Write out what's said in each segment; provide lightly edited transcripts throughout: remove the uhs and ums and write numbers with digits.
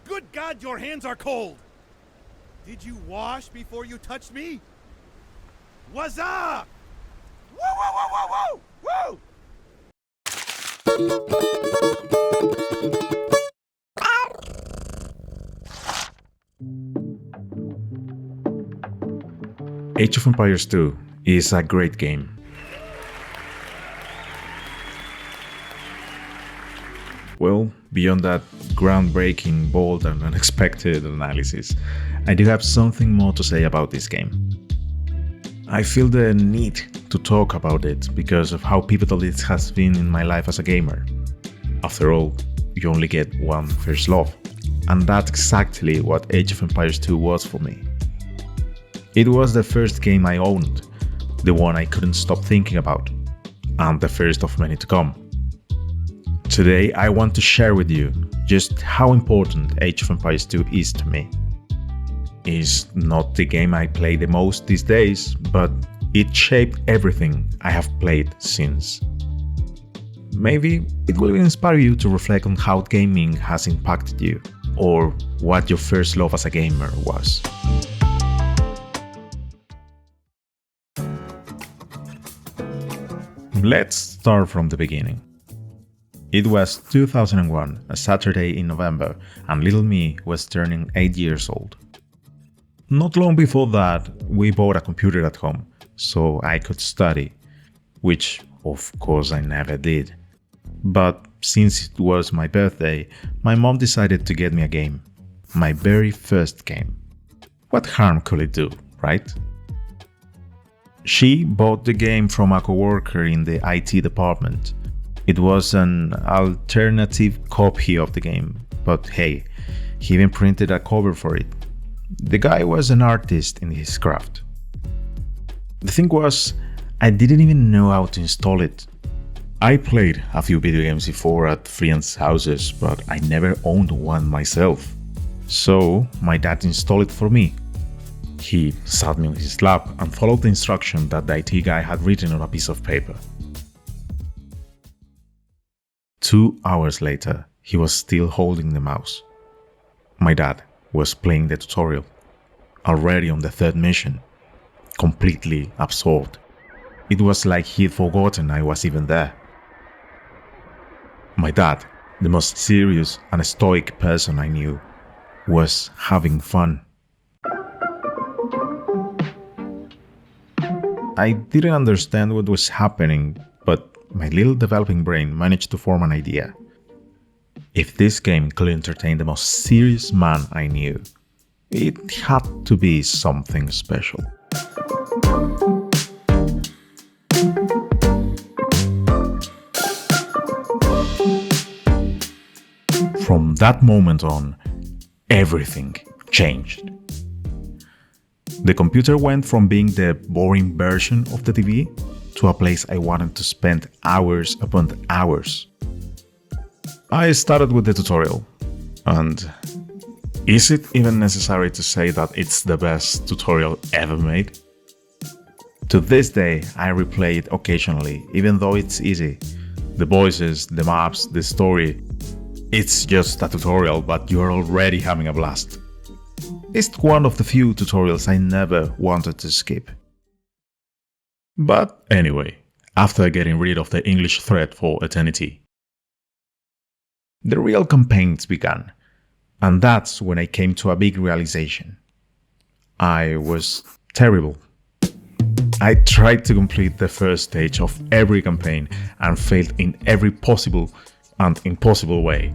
Good God, your hands are cold! Did you wash before you touched me? What's up? Woo, woo, woo, woo, woo, woo! Age of Empires 2 is a great game. Well, beyond that groundbreaking, bold and unexpected analysis, I do have something more to say about this game. I feel the need to talk about it because of how pivotal it has been in my life as a gamer. After all, you only get one first love, and that's exactly what Age of Empires 2 was for me. It was the first game I owned, the one I couldn't stop thinking about, and the first of many to come. Today I want to share with you just how important Age of Empires 2 is to me. It's not the game I play the most these days, but it shaped everything I have played since. Maybe it will inspire you to reflect on how gaming has impacted you, or what your first love as a gamer was. Let's start from the beginning. It was 2001, a Saturday in November, and little me was turning 8 years old. Not long before that, we bought a computer at home, so I could study, which of course I never did. But since it was my birthday, my mom decided to get me a game. My very first game. What harm could it do, right? She bought the game from a coworker in the IT department. It was an alternative copy of the game, but hey, he even printed a cover for it. The guy was an artist in his craft. The thing was, I didn't even know how to install it. I played a few video games before at friends' houses, but I never owned one myself. So my dad installed it for me. He sat me on his lap and followed the instruction that the IT guy had written on a piece of paper. 2 hours later, he was still holding the mouse. My dad was playing the tutorial, already on the third mission, completely absorbed. It was like he'd forgotten I was even there. My dad, the most serious and stoic person I knew, was having fun. I didn't understand what was happening, but my little developing brain managed to form an idea. If this game could entertain the most serious man I knew, it had to be something special. From that moment on, everything changed. The computer went from being the boring version of the TV to a place I wanted to spend hours upon hours. I started with the tutorial, and is it even necessary to say that it's the best tutorial ever made? To this day, I replay it occasionally, even though it's easy. The voices, the maps, the story, it's just a tutorial, but you're already having a blast. It's one of the few tutorials I never wanted to skip. But anyway, after getting rid of the English thread for eternity, the real campaigns began, and that's when I came to a big realization. I was terrible. I tried to complete the first stage of every campaign and failed in every possible and impossible way.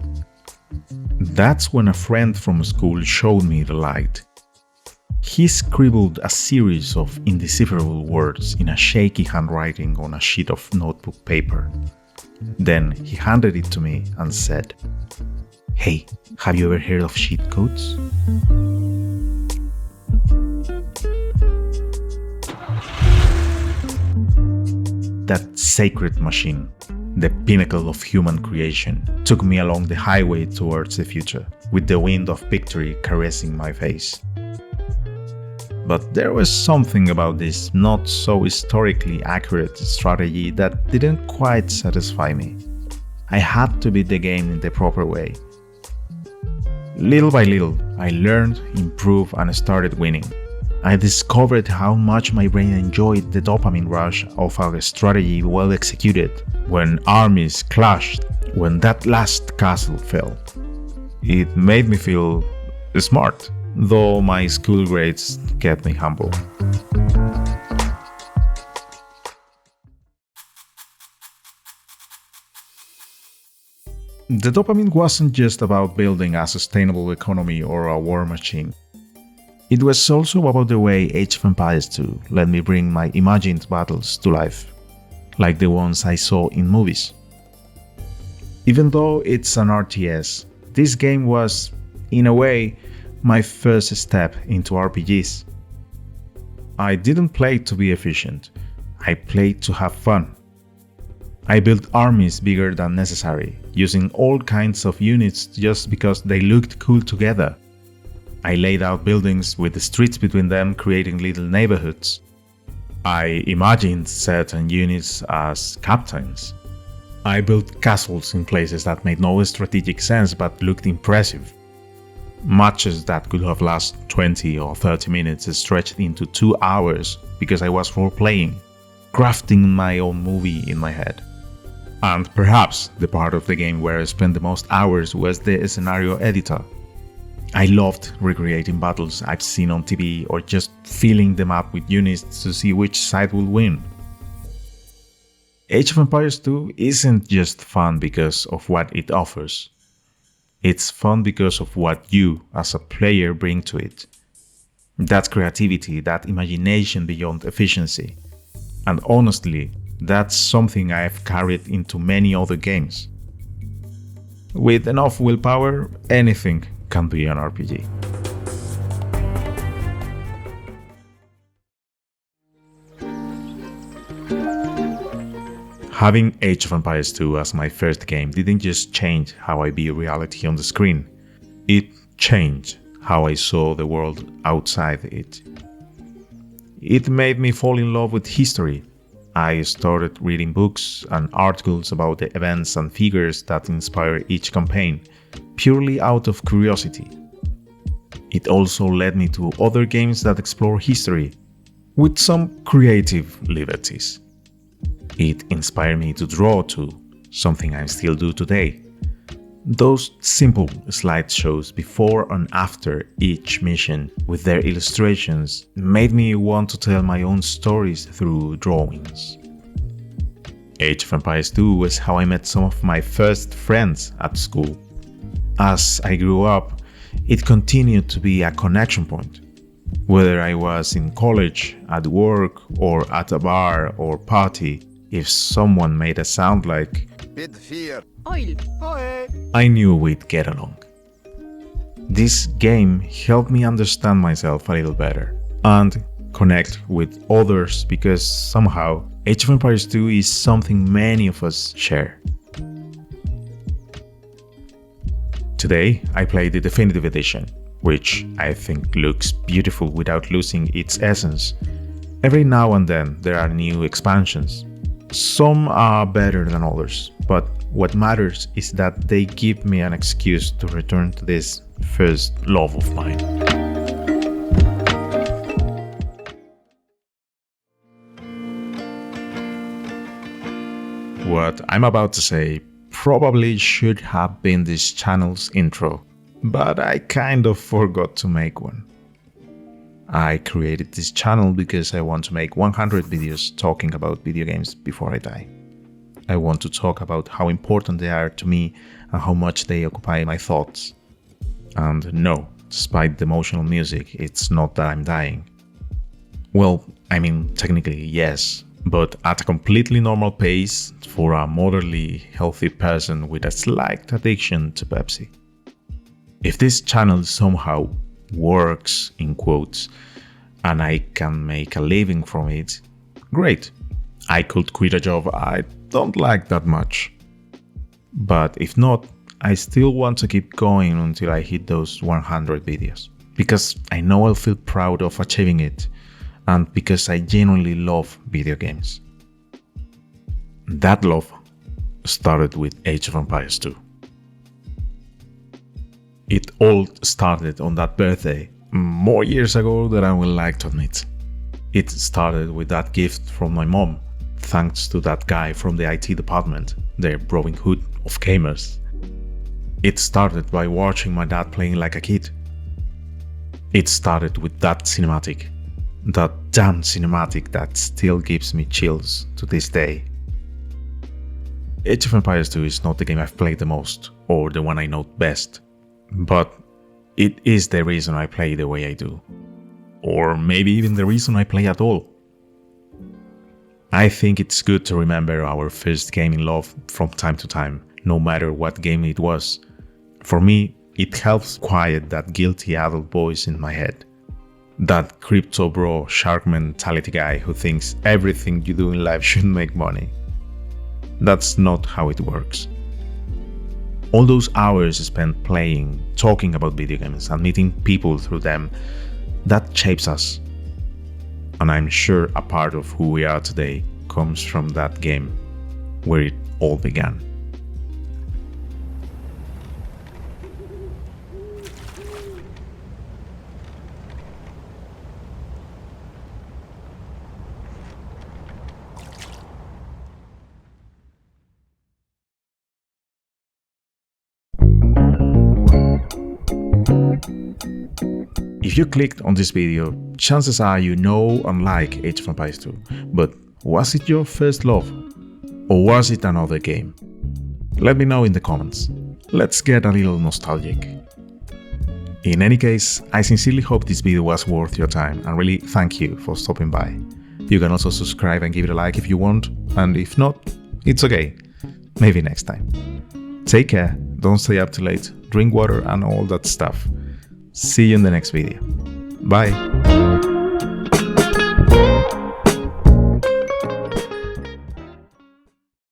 That's when a friend from school showed me the light. He scribbled a series of indecipherable words in a shaky handwriting on a sheet of notebook paper. Then he handed it to me and said, "Hey, have you ever heard of cheat codes?" That sacred machine, the pinnacle of human creation, took me along the highway towards the future, with the wind of victory caressing my face. But there was something about this not so historically accurate strategy that didn't quite satisfy me. I had to beat the game in the proper way. Little by little, I learned, improved, and started winning. I discovered how much my brain enjoyed the dopamine rush of a strategy well executed, when armies clashed, when that last castle fell. It made me feel smart, though my school grades kept me humble. The dopamine wasn't just about building a sustainable economy or a war machine. It was also about the way Age of Empires 2 let me bring my imagined battles to life, like the ones I saw in movies. Even though it's an RTS, this game was, in a way, my first step into RPGs. I didn't play to be efficient, I played to have fun. I built armies bigger than necessary, using all kinds of units just because they looked cool together. I laid out buildings with the streets between them, creating little neighborhoods. I imagined certain units as captains. I built castles in places that made no strategic sense but looked impressive. Matches that could have lasted 20 or 30 minutes stretched into 2 hours because I was role-playing, crafting my own movie in my head. And perhaps the part of the game where I spent the most hours was the scenario editor. I loved recreating battles I've seen on TV or just filling them up with units to see which side will win. Age of Empires 2 isn't just fun because of what it offers. It's fun because of what you, as a player, bring to it. That creativity, that imagination beyond efficiency. And honestly, that's something I've carried into many other games. With enough willpower, anything can be an RPG. Having Age of Empires 2 as my first game didn't just change how I view reality on the screen, it changed how I saw the world outside it. It made me fall in love with history. I started reading books and articles about the events and figures that inspire each campaign, purely out of curiosity. It also led me to other games that explore history, with some creative liberties. It inspired me to draw too, something I still do today. Those simple slideshows before and after each mission with their illustrations made me want to tell my own stories through drawings. Age of Empires 2 was how I met some of my first friends at school. As I grew up, it continued to be a connection point. Whether I was in college, at work, or at a bar or party, if someone made a sound like Oil, I knew we'd get along. This game helped me understand myself a little better and connect with others because somehow Age of Empires 2 is something many of us share. Today I play the Definitive Edition, which I think looks beautiful without losing its essence. Every now and then there are new expansions. Some are better than others, but what matters is that they give me an excuse to return to this first love of mine. What I'm about to say probably should have been this channel's intro, but I kind of forgot to make one. I created this channel because I want to make 100 videos talking about video games before I die. I want to talk about how important they are to me and how much they occupy my thoughts. And no, despite the emotional music, it's not that I'm dying. Well, I mean, technically yes, but at a completely normal pace for a moderately healthy person with a slight addiction to Pepsi. If this channel somehow works, in quotes, and I can make a living from it, great. I could quit a job I don't like that much. But if not, I still want to keep going until I hit those 100 videos. Because I know I'll feel proud of achieving it, and because I genuinely love video games. That love started with Age of Empires 2. It all started on that birthday, more years ago than I would like to admit. It started with that gift from my mom, thanks to that guy from the IT department, the Robin Hood of gamers. It started by watching my dad playing like a kid. It started with that cinematic, that damn cinematic that still gives me chills to this day. Age of Empires 2 is not the game I've played the most, or the one I know best, but it is the reason I play the way I do. Or maybe even the reason I play at all. I think it's good to remember our first gaming love from time to time, no matter what game it was. For me, it helps quiet that guilty adult voice in my head. That crypto bro shark mentality guy who thinks everything you do in life should make money. That's not how it works. All those hours spent playing, talking about video games, and meeting people through them, that shapes us. And I'm sure a part of who we are today comes from that game, where it all began. If you clicked on this video, chances are you know and like Age of Empires 2, but was it your first love? Or was it another game? Let me know in the comments. Let's get a little nostalgic. In any case, I sincerely hope this video was worth your time and really thank you for stopping by. You can also subscribe and give it a like if you want, and if not, it's okay. Maybe next time. Take care, don't stay up too late, drink water and all that stuff. See you in the next video. Bye!